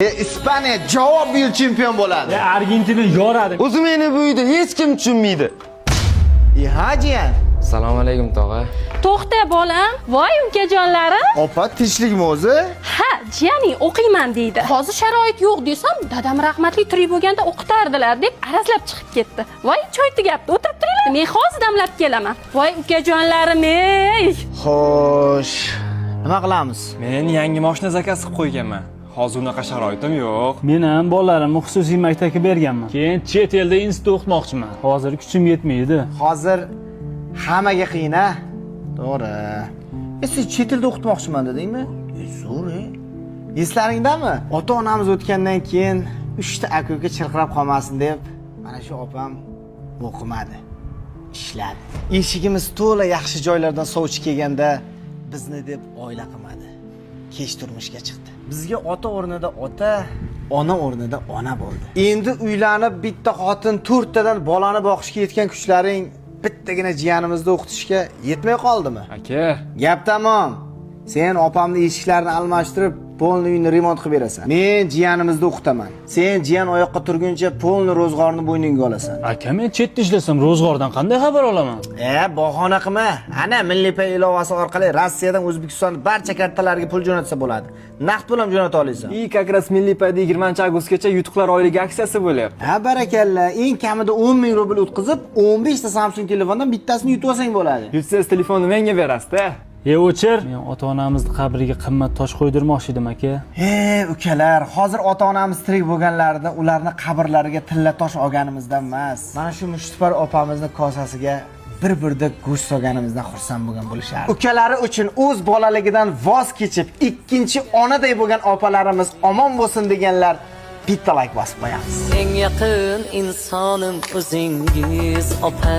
Ispaniya javob yil chempion bo'ladi. Argentina yoradi. O'zi meni bu uyda hech kim tushunmaydi. Hajiyan. Assalomu alaykum tog'a. To'xta bolam. Voy ukajonlarim. Opa tinchlikmi o'zi? Ha, jiyaning o'qiyman deydi. Hozir sharoit yo'q desam, dadam rahmatli tirik bo'lganda o'qitardilar deb arazlab chiqib ketdi. Voy choy tugabdi, o'tirib turinglar. Men hozir damlab kelaman. Voy ukajonlarim, ey. Xo'sh, nima qilamiz? Men yangi mashina zakaz qilib qo'yganman. Hozir unaqa sharoitim yo'q. Men ham bolalarimni xususiy maktabga berganman. Keyin chet elda institut o'qitmoqchiman. Hozir kuchim yetmaydi. Hozir hammaga qiyin-a? To'g'ri. Siz chet elda o'qitmoqchiman dedingmi? Zo'r. Eslaringdami? Ota-onamiz o'tgandan keyin 3 ta aka-uka chirqirab qolmasin deb, mana shu opam o'qimadi. Ishladi. Eshigimiz to'la yaxshi joylardan sovchi kelganda bizni deb oila qilmadi. Kech turmushga chiqdi. Bizga ota o'rnida ota, ona o'rnida ona bo'ldi. Endi uylanib bitta xotin 4 tadan bolani boqishga yetgan kuchlaring bittagina jiyanimizni o'qitishga yetmay qoldimi? Aka, Gap tamom. Sen opamni eshiklarini almashtirib, polni uyni remont qilib berasan. Men jiyanimizni o'qitaman. Sen jiyan oyoqqa turguncha polni ro'zg'orni bo'yningga olasan. Aka, men chetda ishlasam ro'zg'ordan qanday xabar olaman? Bahona qilma. Ana Milliy pay ilovasi orqali Rossiyadan O'zbekistonning barcha kartalariga pul jo'natsa bo'ladi. Naqd pul ham jo'nata olasan. как раз Milliy payda 20-avgustgacha yutuqlar oyligi aksiyasi bo'lyapti. Ha, barakalla. Eng kamida 10 ming rubl o'tkazib, 15 ta Samsung telefondan bittasini yutib olsang bo'ladi. Yutsangiz telefonni menga berasiz-da. O'chir. Men ota-onamizni qabriga qimmat tosh qo'ydirmoqchi edim aka. Ukalar, hozir ota-onamiz tirik bo'lganlarida ularni qabrlariga tilla tosh olganimizdan emas. Mana shu mushtipar opamizni kosasiga bir-birda go'sht solganimizdan xursand bo'lgan bo'lishardi. Ukalari uchun o'z bolaligidan voz kechib, ikkinchi onaday bo'lgan opalarimiz omon bo'lsin deganlar bitta like bosib qo'yamiz. Eng yaqin insonim o'zingiz opa.